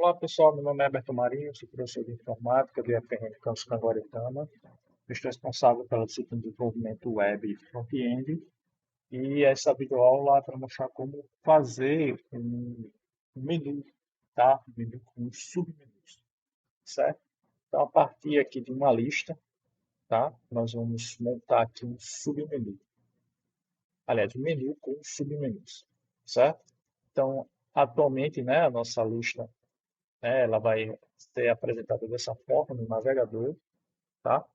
Olá pessoal, meu nome é Alberto Marinho, sou professor de informática do IFRN Campus Canguaretama. Estou responsável pela disciplina de desenvolvimento web e front-end. E essa videoaula é para mostrar como fazer um menu, tá? Um menu com submenus, certo? Então, a partir aqui de uma lista, tá? Nós vamos montar aqui um submenu. Aliás, um menu com submenus, certo? Então, atualmente, né, a nossa lista, né, ela vai ser apresentada dessa forma no navegador, tá?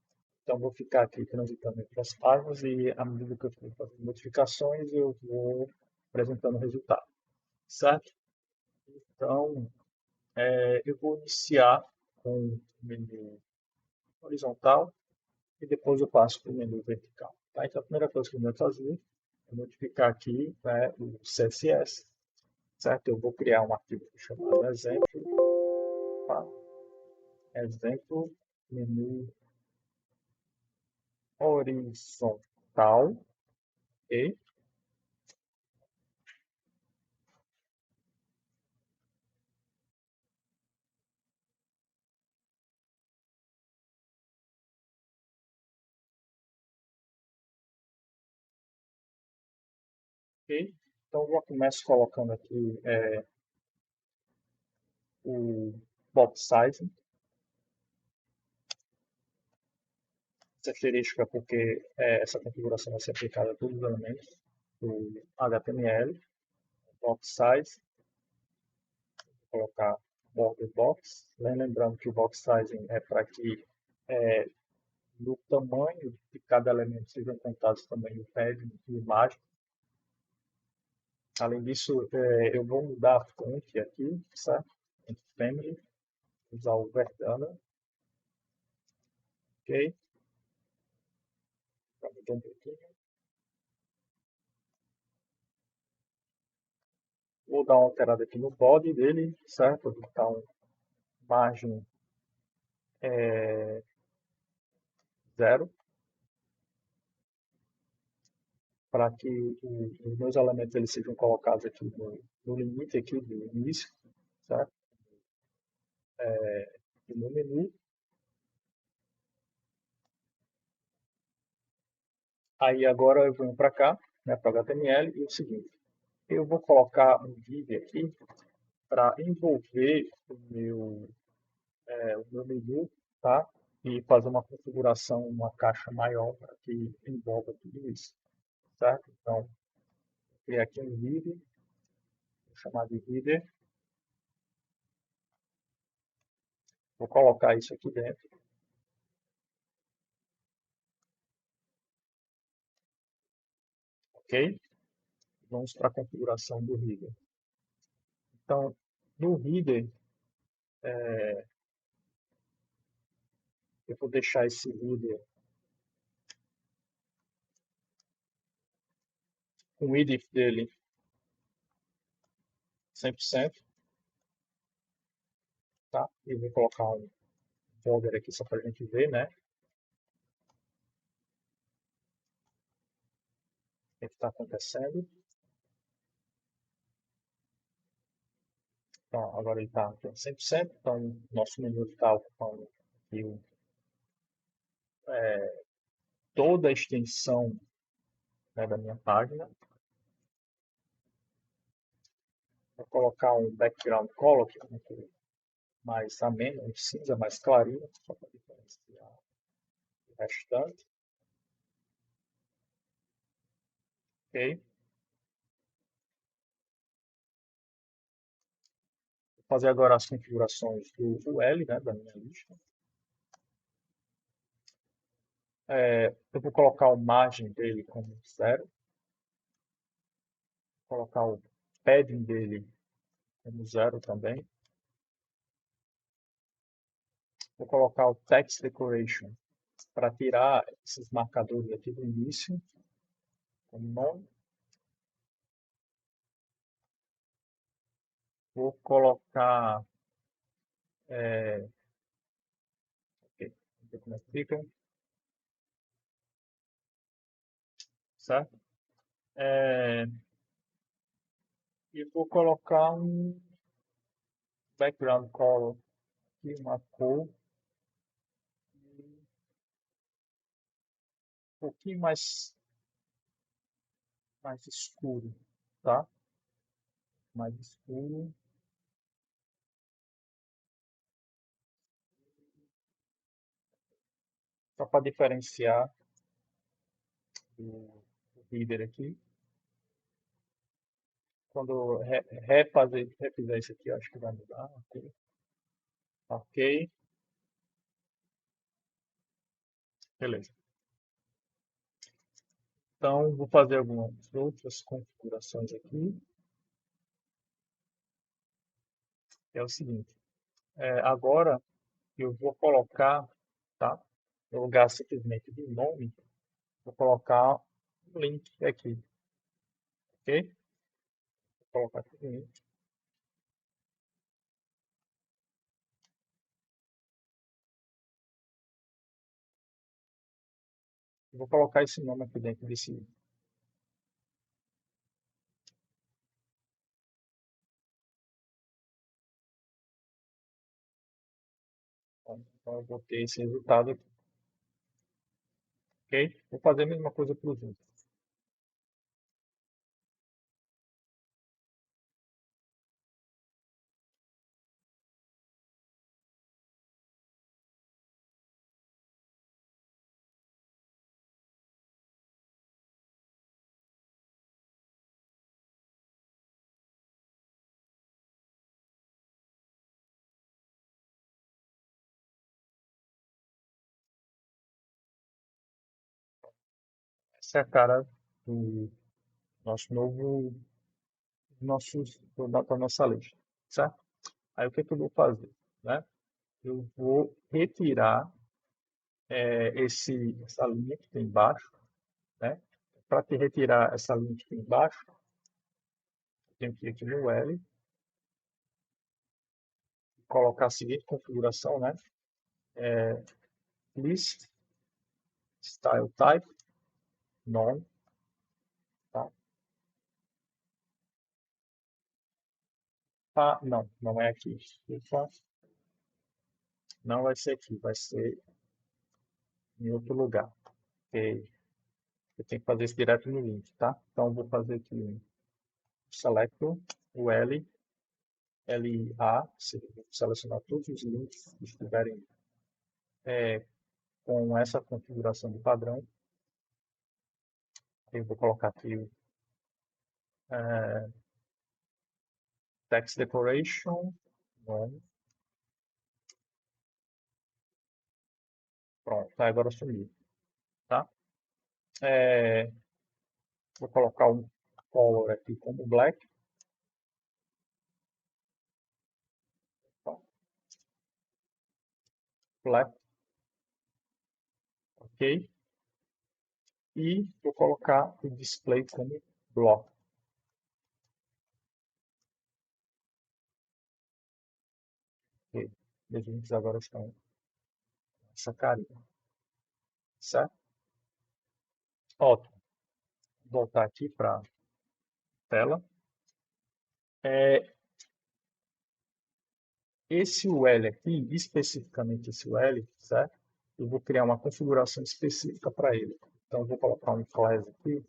Então, vou ficar aqui transitando entre as páginas e, à medida que eu for fazendo modificações, eu vou apresentando o resultado, certo? Então, eu vou iniciar com o menu horizontal e depois eu passo para o menu vertical, tá? Então, a primeira coisa que eu vou fazer é modificar aqui, né, o CSS, certo? Eu vou criar um arquivo chamado exemplo, tá? Exemplo, menu horizontal, ok? Ok? Então, eu já começo colocando aqui o box size. Essa asterisco porque essa configuração vai ser aplicada a todos os elementos do HTML. Box size, vou colocar border box. Lembrando que o box sizing é para que no tamanho de cada elemento sejam contados também o padding e o margem. Além disso, eu vou mudar a fonte aqui, certo? Em family, usar o Verdana, ok? Para mudar um pouquinho. Vou dar uma alterada aqui no body dele, certo? Vou botar um margem 0, para que os meus elementos eles sejam colocados aqui no limite aqui do início, certo? E no menu. Aí agora eu venho para cá, né, para o HTML, e o seguinte, eu vou colocar um div aqui para envolver o meu menu, tá? E fazer uma configuração, uma caixa maior para que envolva tudo isso, certo? Então, vou criar aqui um div, vou chamar de header, vou colocar isso aqui dentro, ok? Vamos para a configuração do header. Então, no header, eu vou deixar esse header com o edit dele 100%, tá? E vou colocar um border aqui só para a gente ver, né? O que está acontecendo. Então, agora ele está 100%, então nosso menu está ocupando aqui toda a extensão, né, da minha página. Vou colocar um background color que é mais ameno, um cinza mais clarinho, só para diferenciar o restante. Ok? Vou fazer agora as configurações do UL, né, da minha lista. Eu vou colocar o margem dele como 0. Colocar o padding dele como 0 também. Vou colocar o text decoration para tirar esses marcadores aqui do início, como nome. Vou colocar, ok, vamos ver como é que fica, certo? E vou colocar background color, aqui uma cor um pouquinho mais escuro, tá? Mais escuro, só para diferenciar o header aqui. Quando refizer isso aqui, eu acho que vai mudar. Ok. Ok, beleza. Então, vou fazer algumas outras configurações aqui. É o seguinte, agora eu vou colocar, tá? No lugar simplesmente de nome, vou colocar um link aqui, ok? Vou colocar aqui um link. Vou colocar esse nome aqui dentro desse link. Então, eu vou ter esse resultado aqui, ok? Vou fazer a mesma coisa para os outros. Essa é a cara do nosso novo, da nossa lista, certo? Aí o que, que eu vou fazer, né? Eu vou retirar essa linha que tem embaixo, né? Para te retirar essa linha que tem embaixo, eu tenho que ir aqui no L, colocar a seguinte configuração, né? List style type none, tá? Ah, não é aqui. Opa, não vai ser aqui, vai ser em outro lugar. Ok. Eu tenho que fazer isso direto no link, tá? Então, eu vou fazer aqui um selector, o L, LA, vou selecionar todos os links que estiverem com essa configuração de padrão. Eu vou colocar aqui o text decoration, nome. Pronto, tá, agora sumiu, tá? Vou colocar um color aqui como black, tá? Black, ok? E vou colocar o display como block. Ok? Os links agora estão essa carinha, certo? Ótimo. Vou voltar aqui para a tela. Esse UL aqui, especificamente esse UL, certo? Eu vou criar uma configuração específica para ele. Então, eu vou colocar um class aqui,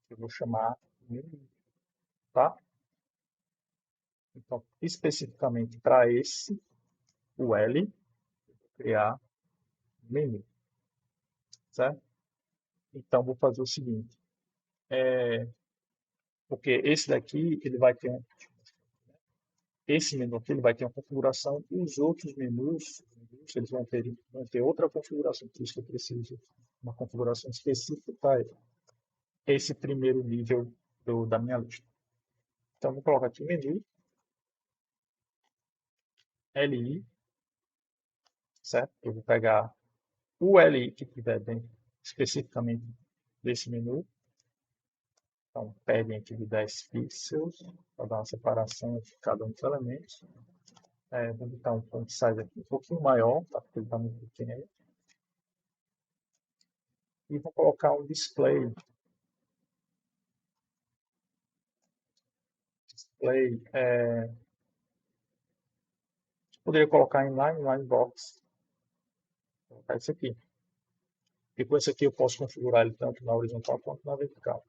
eu vou chamar menu, tá? Então, especificamente para esse UL, eu vou criar menu, certo? Então, vou fazer o seguinte, porque esse daqui, ele vai ter esse menu aqui, ele vai ter uma configuração e os outros menus, eles vão ter outra configuração, por isso que eu preciso de uma configuração específica para esse primeiro nível da minha lista. Então, vou colocar aqui menu, LI, certo? Eu vou pegar o LI que tiver dentro especificamente desse menu. Então, padding aqui de 10 pixels, para dar uma separação de cada um dos elementos. Vou botar um font size aqui um pouquinho maior, tá? Porque ele está muito pequeno. E vou colocar um display display, poderia colocar inline box, colocar isso aqui. E com esse aqui eu posso configurar ele tanto na horizontal quanto na vertical.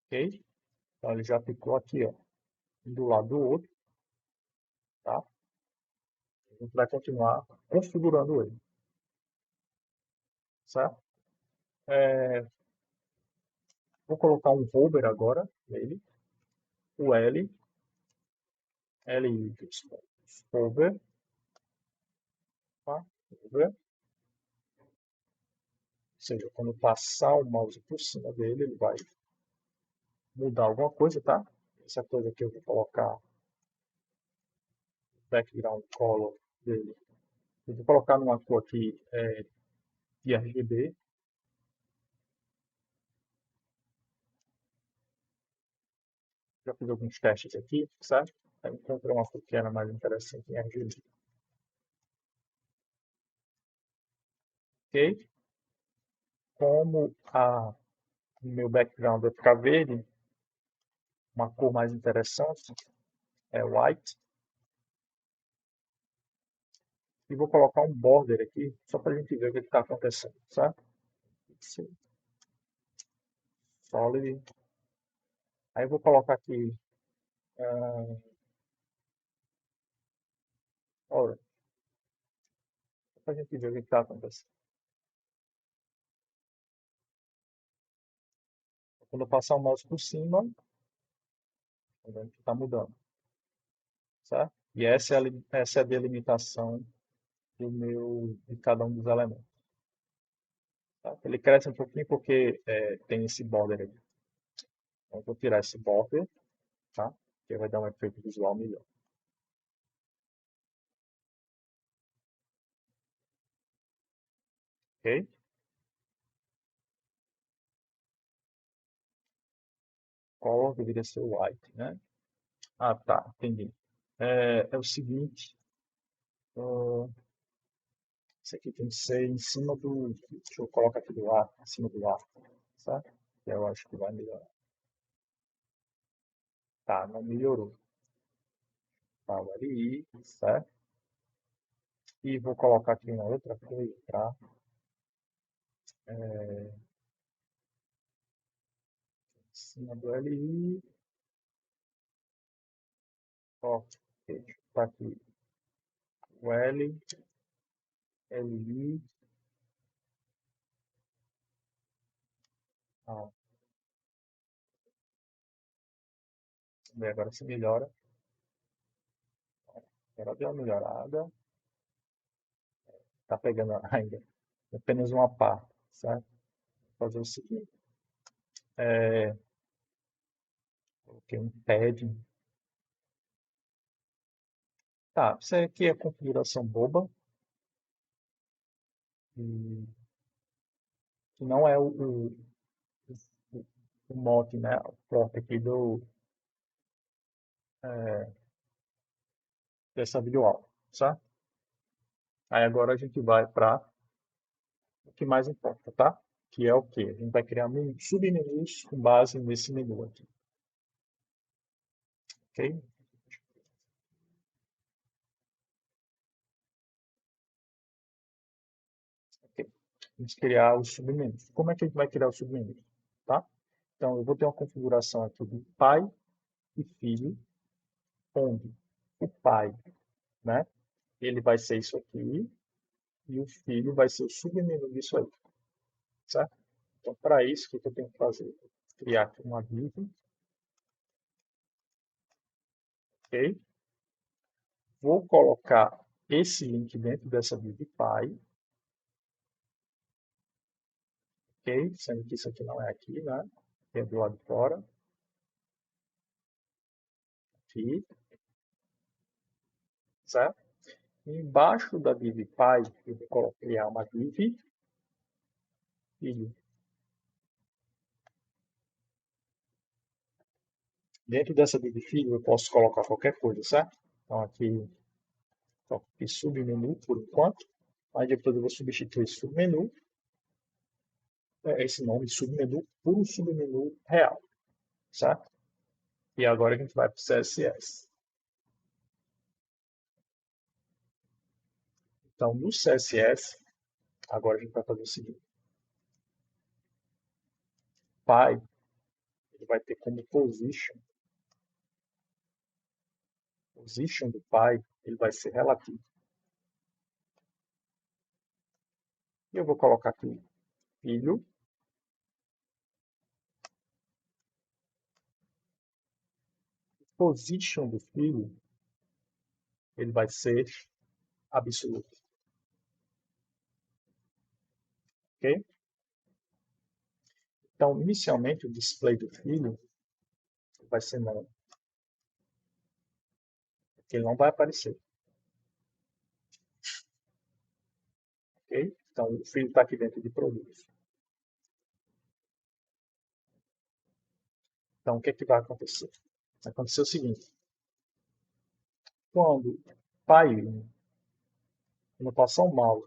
Ok? Então ele já ficou aqui, ó, um do lado do outro, tá? A gente vai continuar configurando ele, certo? Vou colocar um hover agora nele, o L, L hover, tá? Hover. Ou seja, quando passar o mouse por cima dele, ele vai mudar alguma coisa, tá? Essa coisa aqui eu vou colocar background color dele. Eu vou colocar numa cor aqui de RGB. Já fiz alguns testes aqui, certo? Aí encontrei uma cor que era mais interessante em RGB. Ok? Como o meu background vai ficar verde, uma cor mais interessante é white. E vou colocar um border aqui, só para a gente ver o que está acontecendo, certo? Solid. Aí eu vou colocar aqui, olha, para a gente ver o que está acontecendo. Quando eu passar o mouse por cima, tá vendo que está mudando, certo? E essa é a delimitação de cada um dos elementos. Tá? Ele cresce um pouquinho porque tem esse border aqui. Então, eu vou tirar esse border, tá? Que vai dar um efeito visual melhor. Ok? Color deveria ser white, né? Ah, tá, entendi. É o seguinte, isso aqui tem que ser em cima do. Deixa eu colocar aqui do ar, em cima do ar, certo? Que eu acho que vai melhorar. Tá, não melhorou. Tá, ali, certo? E vou colocar aqui uma outra coisa, tá? Em cima do LI. Ó, tá aqui o L, LI. Ah, agora se melhora. Agora deu uma melhorada. Tá pegando ainda. Apenas uma parte, certo? Vou fazer o seguinte. Coloquei um padding. Tá, isso aqui é configuração boba. E que não é o mote, né? O porta aqui dessa videoaula, certo? Aí agora a gente vai para o que mais importa, tá? Que é o quê? A gente vai criar submenus com base nesse menu aqui, ok? Ok. Vamos criar os submenus. Como é que a gente vai criar os submenus, tá? Então, eu vou ter uma configuração aqui de pai e filho, onde o pai, né? Ele vai ser isso aqui, e o filho vai ser o submenu disso aí, certo? Então, para isso, o que eu tenho que fazer? Criar aqui uma div, ok? Vou colocar esse link dentro dessa div pai, ok? Sendo que isso aqui não é aqui, né? É do lado de fora, aqui, certo? E embaixo da div pai, eu vou criar uma div filho. Dentro dessa div filho, eu posso colocar qualquer coisa, certo? Então, aqui, submenu por enquanto. Aí depois eu vou substituir esse nome submenu por um submenu real. certo? E agora a gente vai para o CSS. Então, no CSS, agora a gente vai fazer o seguinte. Pai, ele vai ter como position. Position do pai, ele vai ser relativo. E eu vou colocar aqui filho. Position do filho, ele vai ser absoluto. Ok? Então, inicialmente, o display do filho vai ser não. Porque ele não vai aparecer. Ok? Então, o filho está aqui dentro de produtos. Então, o que, é que vai acontecer? Vai acontecer o seguinte. Quando pai, notação mal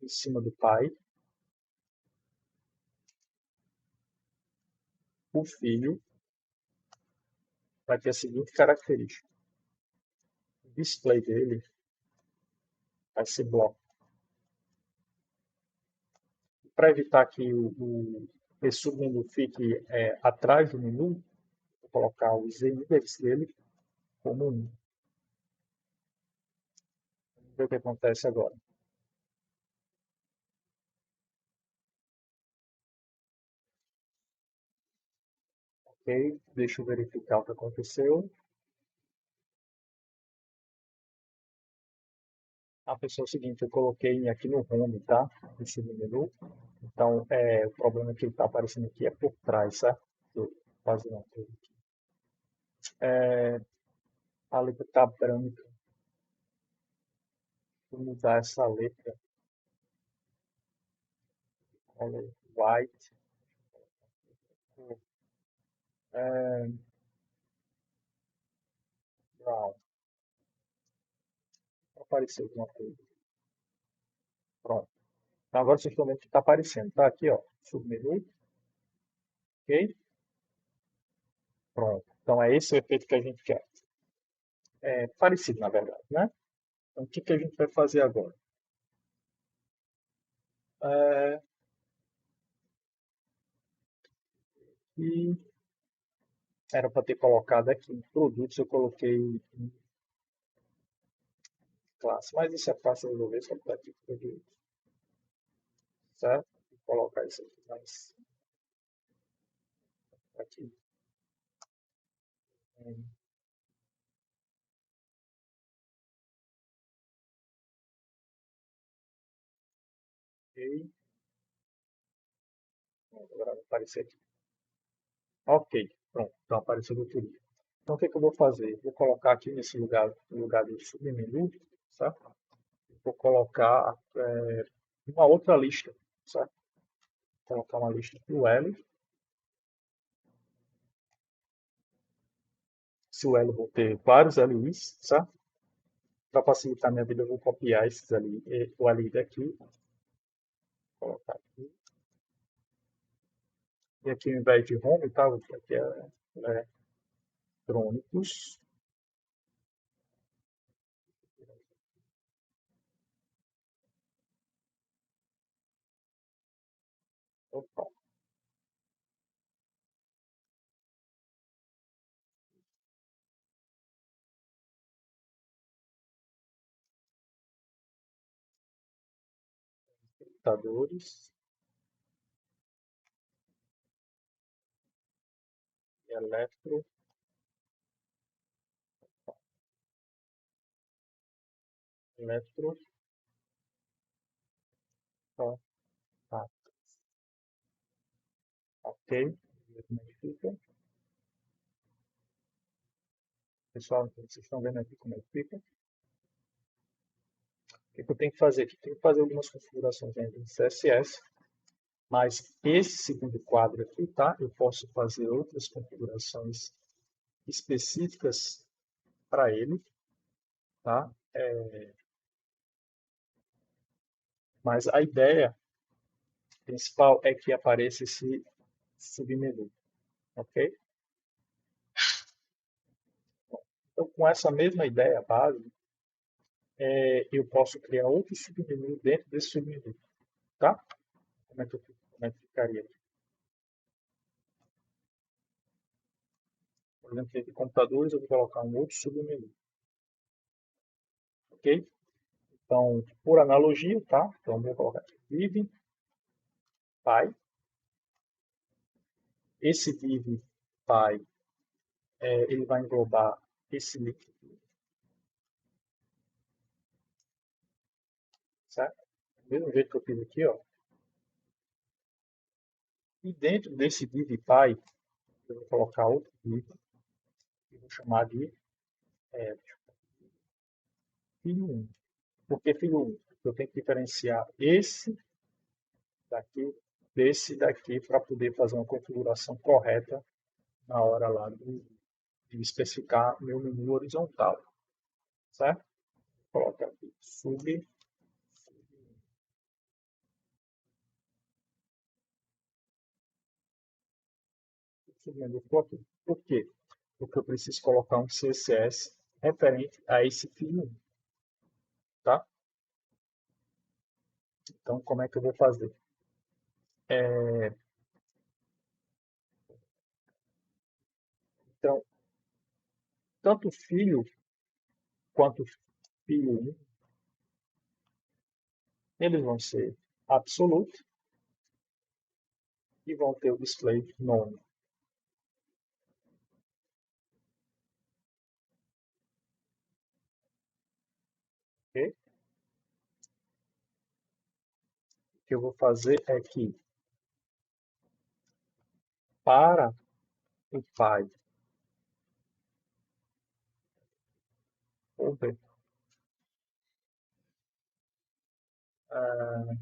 em cima do pai, o filho vai ter a seguinte característica. O display dele vai ser bloco. Para evitar que esse submenu fique atrás do menu, vou colocar os index dele como 1. Vamos ver o que acontece agora. Ok, deixa eu verificar o que aconteceu. A pessoa é o seguinte, eu coloquei aqui no home, tá? Esse menu. Então, o problema que ele está aparecendo aqui é por trás, certo? Deixa eu fazer uma coisa aqui. A letra está branca. Vou mudar essa letra. Color white. É, brown. Apareceu alguma coisa. Pronto. Então, agora vocês estão vendo que está aparecendo. Tá aqui, ó. Submenu. Ok? Pronto. Então, é esse o efeito que a gente quer. É parecido, na verdade, né? Então, o que, que a gente vai fazer agora? É, e era para ter colocado aqui em produtos, eu coloquei em classe. Mas isso é fácil de resolver, só botar aqui produtos. Certo? Vou colocar isso aqui mais aqui. Ok. Agora vai aparecer aqui. Ok, pronto. Então apareceu do tudo. Então o que, que eu vou fazer? Vou colocar aqui nesse lugar, no lugar do submenu, certo? Vou colocar uma outra lista, certo? Vou colocar uma lista para o L. Se o L, eu vou ter vários LIs, certo? Para facilitar minha vida, eu vou copiar esses ali, o LI daqui, colocar aqui. E aqui, ao invés de home, tá? Aqui é eletrônicos. Opa, computadores, eletro, eletro, tá, tá, ok. Ver como é que fica. Pessoal, vocês estão vendo aqui como é que fica. O que que eu tenho que fazer aqui? Tenho que fazer algumas configurações dentro do CSS, mas esse segundo quadro aqui, tá? Eu posso fazer outras configurações específicas para ele, tá? Mas a ideia principal é que apareça esse submenu, ok? com essa mesma ideia base, eu posso criar outro submenu dentro desse submenu, tá? Como é que ficaria aqui? Por exemplo, entre computadores, eu vou colocar um outro submenu, ok? Então, por analogia, tá? Então, eu vou colocar aqui div pi. Esse div pi, ele vai englobar esse link, certo? Do mesmo jeito que eu fiz aqui, ó. E dentro desse div pi, eu vou colocar outro div, que eu vou chamar de filho 1. Por que filho 1? Porque eu tenho que diferenciar esse daqui desse daqui para poder fazer uma configuração correta na hora lá de especificar meu menu horizontal, certo? Coloca aqui submenu ficou aqui. Por quê? Porque eu preciso colocar um CSS referente a esse filho 1, tá? Então, como é que eu vou fazer? Então, tanto filho quanto filho 1, eles vão ser absolute e vão ter o display nome. Okay? O que eu vou fazer é que para o pai, vamos ver, ah,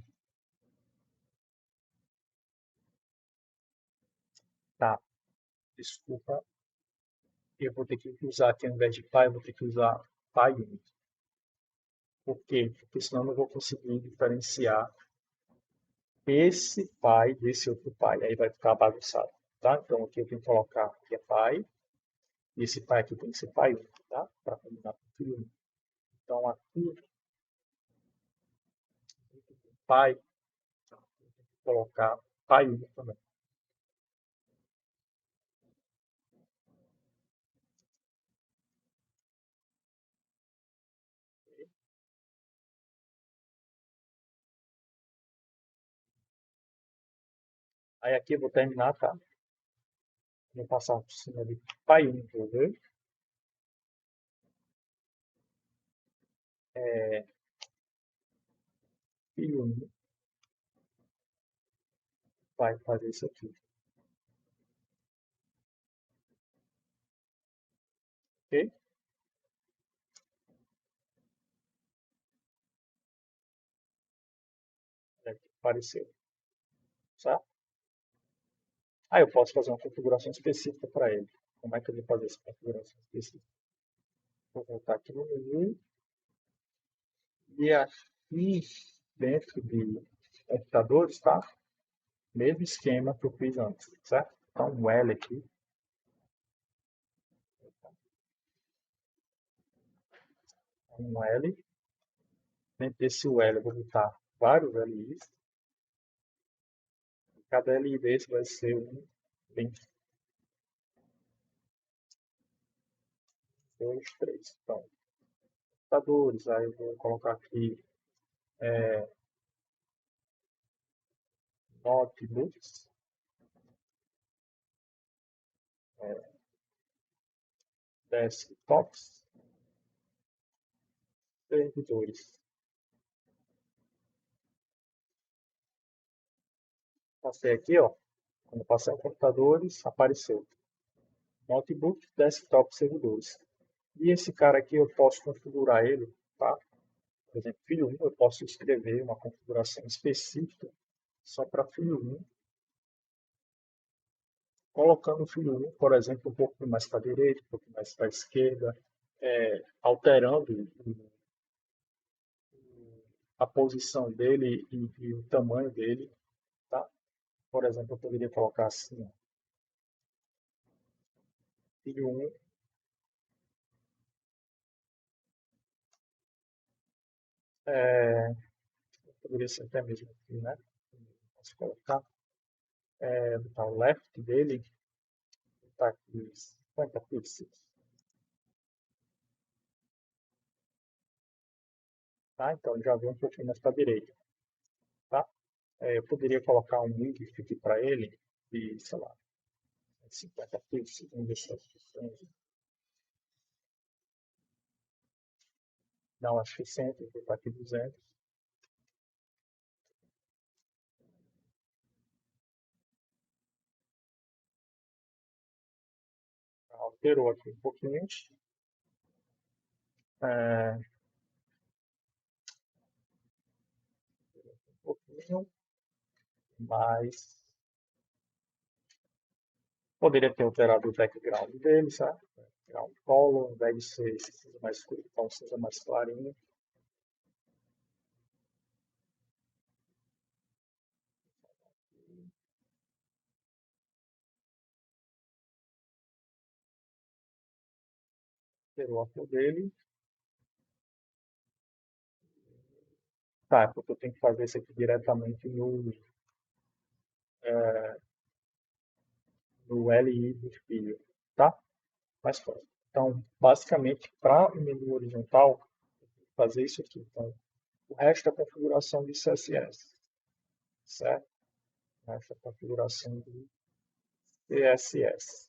tá, desculpa, eu vou ter que usar aqui ao invés de pai, eu vou ter que usar pai unit. Por quê? Porque senão eu não vou conseguir diferenciar esse pai desse outro pai. Aí vai ficar bagunçado, tá? Então aqui eu tenho que colocar que é pai, e esse pai aqui tem que ser pai 1, tá? Para combinar com o filho 1. Então aqui, pai, vou colocar pai 1 também. Aí aqui eu vou terminar, tá? Vou passar por cima de pai 1, vou ver. Filho 1 vai fazer isso aqui, ok? Apareceu, certo? Aí eu posso fazer uma configuração específica para ele. Como é que eu vou fazer essa configuração específica? Vou voltar aqui no menu e aqui dentro de computadores, tá? Mesmo esquema que eu fiz antes, certo? Então, um L aqui, um L. Dentro desse L eu vou botar vários LIs. Cada LI desse vai ser um link. 2, 3. Então, computadores, aí eu vou colocar aqui notebooks, desktops, servidores. Passei aqui, ó. Quando passei em computadores, apareceu notebook, desktop, servidores. E esse cara aqui eu posso configurar ele, tá? Por exemplo, filho 1, eu posso escrever uma configuração específica só para filho 1, colocando o filho 1, por exemplo, um pouco mais para a direita, um pouco mais para a esquerda, alterando a posição dele e o tamanho dele, tá? Por exemplo, eu poderia colocar assim, ó, filho 1 É, poderia ser até mesmo aqui, né? Posso colocar, botar o left dele, botar aqui 50 pixels, tá? Então já veio um pouquinho mais para a direita, tá? Eu poderia colocar um link que fique para ele de, sei lá, 50 pixels, vamos ver se é suficiente. Não, acho que 100, vou botar aqui 200. Alterou aqui um pouquinho. É, um pouquinho, mas poderia ter alterado o background dele, sabe? Background color, ao invés de ser esse cinza mais escuro, então um cinza mais clarinho. Alterou a cor dele. Tá, porque eu tenho que fazer isso aqui diretamente no LI do filho, tá? Mais fácil. Então, basicamente, para o menu horizontal, eu tenho que fazer isso aqui. Então, o resto é a configuração de CSS, certo? O resto é a configuração de CSS.